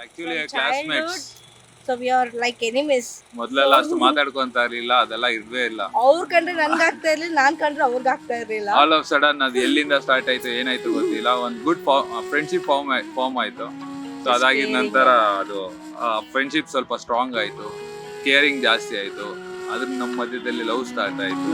Actually From classmates. So we are like enemies. ಮೊದಲೆಲ್ಲ ಅಷ್ಟು ಮಾತಾಡ್ಕೊಂತ ಇರ್ಲಿಲ್ಲ, ಅದೆಲ್ಲ ಇರ್ವೇ ಇಲ್ಲ. ಅವ್ರ ಕಂಡ್ರೆ ನನ್ಗೆ ಆಗ್ತಾ ಇರ್ಲಿಲ್ಲ, ನಾನ್ ಕಂಡ್ರೆ ಅವ್ರಿಗೆ ಆಗ್ತಾ ಇರ್ಲಿಲ್ಲ. ಆಲ್ ಆಫ್ ಸಡನ್ ಅದು ಎಲ್ಲಿಂದ ಸ್ಟಾರ್ಟ್ ಆಯ್ತು ಏನಾಯ್ತು ಗೊತ್ತಿಲ್ಲ, ಒಂದು ಗುಡ್ ಫ್ರೆಂಡ್ಶಿಪ್ ಫಾರ್ಮ್ ಆಯ್ತು. ಸೊ ಅದಾಗಿದ ನಂತರ ಅದು ಫ್ರೆಂಡ್ಶಿಪ್ ಸ್ವಲ್ಪ ಸ್ಟ್ರಾಂಗ್ ಆಯ್ತು, ಕೇರಿಂಗ್ ಜಾಸ್ತಿ ಆಯ್ತು, ಅದ್ರ ನಮ್ಮ ಮಧ್ಯದಲ್ಲಿ ಲವ್ ಸ್ಟಾರ್ಟ್ ಆಯ್ತು.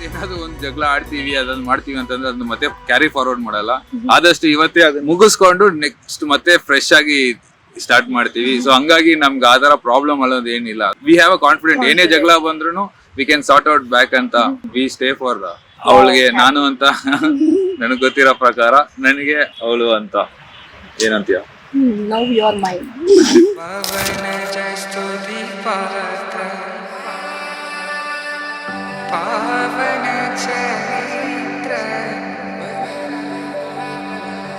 ಏನಾದ್ರು ಒಂದು ಜಗಳ ಆಡ್ತೀವಿ ಅದನ್ನ ಮಾಡ್ತೀವಿ ಅಂತಂದ್ರೆ ಅದನ್ನ ಮತ್ತೆ ಕ್ಯಾರಿ ಫಾರ್ವರ್ಡ್ ಮಾಡಲ್ಲ. ಆದಷ್ಟು ಇವತ್ತೇ ಅದನ್ನ ಮುಗಿಸ್ಕೊಂಡು ನೆಕ್ಸ್ಟ್ ಮತ್ತೆ ಫ್ರೆಶ್ ಆಗಿ ಸ್ಟಾರ್ಟ್ ಮಾಡ್ತೀವಿ. ಸೊ ಹಂಗಾಗಿ ನಮ್ಗೆ ಆ ತರ ಪ್ರಾಬ್ಲಮ್ ಅನ್ನೋದು ಏನಿಲ್ಲ. ವಿ ಹ್ಯಾವ್ ಅ ಕಾನ್ಫಿಡೆಂಟ್, ಏನೇ ಜಗಳ ಬಂದ್ರು we can sort out back ಅಂತ. ವಿ ಸ್ಟೇ ಫಾರ್ ಅವಳಿಗೆ ನಾನು ಅಂತ ನನಗೆ ಗೊತ್ತಿರೋ ಪ್ರಕಾರ, ನನಗೆ ಅವಳು ಅಂತ. ಏನಂತೀಯ? Now you are mine. ಪಾವನ ಚರಿತ್ರ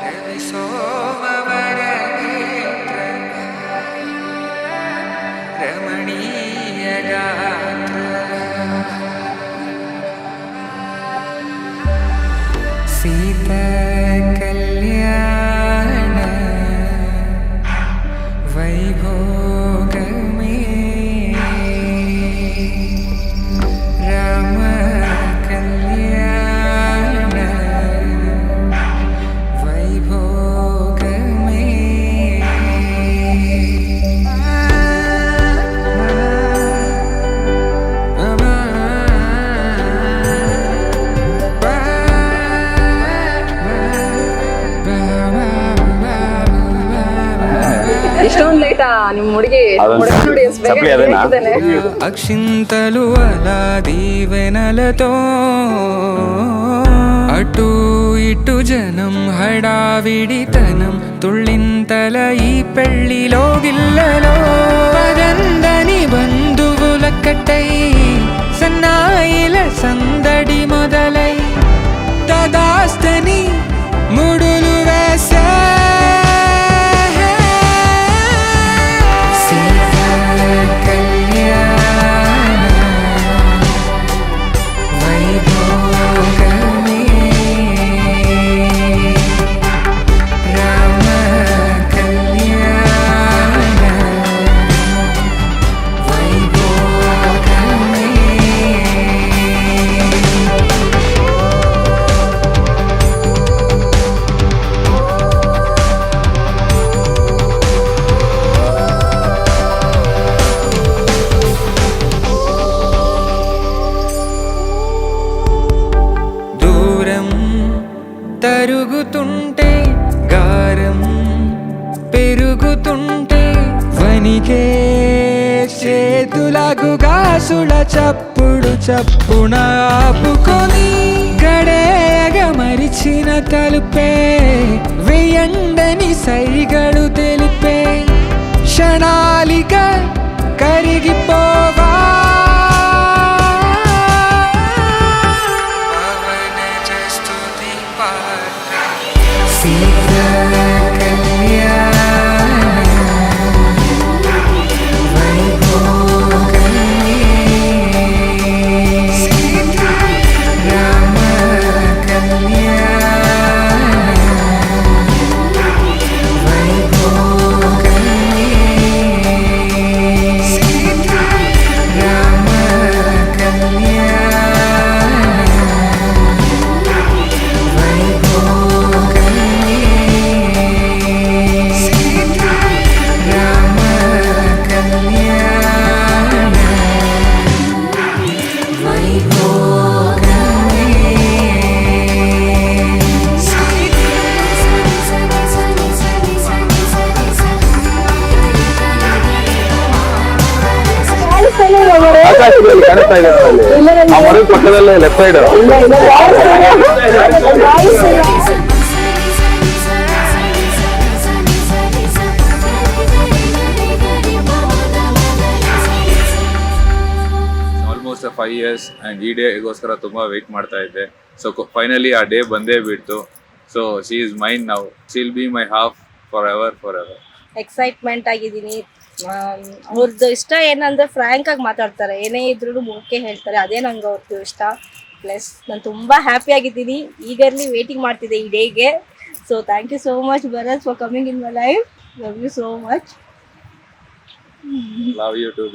ರವಿ ಸೋಮವರ ನೇತ್ರ ರಮಣೀಯ ಗಾತ್ರ ಸೀತಾ ಕಲ್ಯಾಣ ವೈಭೋಗಮೇ ರಾಮ ಕಲ್ಯಾಣ ವೈಭೋಗಮೇ. ಇಷ್ಟೊಂದು ಲೇಟಾ ನಿಮ್ ಹುಡುಗಿ ನೋಡಿ ಎಷ್ಟ್ ಬೇಗ ಹೇಳ್ತಿದ್ದಾನೆ. అక్షింతలు అలా దీవెనలతో అటు ఇటు జనం హడావిడితనం తుళ్ళింతల ఈ పెళ్లిలో గిల్లలో పదందని బంధువుల కట్టై సన్నాయిల సందడి మొదలై తదాస్తని ముడులు వేసే తరుగుతుంటే గారం పెరుగుతుంటే వనికే చేతులకు గాసుల చప్పుడు చప్పున ఆపుకొని గడేయగ మరిచిన తలుపే వెయ్యండని సైగడు తెలిపే క్షణాలిక కరిగిపోవా ಕಾಣಿಸ್ತಾ ಇದೆ ಆ ಮರದ ಪಕ್ಕದಲ್ಲೇ left side. Almost 5 years and ಈ ಡೇಗೋಸ್ಕರ ತುಂಬಾ ವೇಟ್ ಮಾಡ್ತಾ ಇದ್ದೆ. ಸೊ ಫೈನಲಿ ಆ ಡೇ ಬಂದೇ ಬಿಡ್ತು. So she is mine now, she will be my half for ever. Excitement ಆಗಿದ್ದೀನಿ. ಅವ್ರದ್ದು ಇಷ್ಟ ಏನಂದ್ರೆ ಫ್ರ್ಯಾಂಕ್ ಆಗಿ ಮಾತಾಡ್ತಾರೆ, ಏನೇ ಇದ್ರು ಓಕೆ ಹೇಳ್ತಾರೆ, ಅದೇ ನಂಗೆ ಅವ್ರದ್ದು ಇಷ್ಟ. ಪ್ಲಸ್ ನಾನು ತುಂಬ ಹ್ಯಾಪಿ ಆಗಿದ್ದೀನಿ, ಈಗರ್ಲಿ ವೇಟಿಂಗ್ ಮಾಡ್ತಿದ್ದೆ ಈ ಡೇಗೆ. So thank you so much Bharath for coming in my life. Love you so much. Love you to.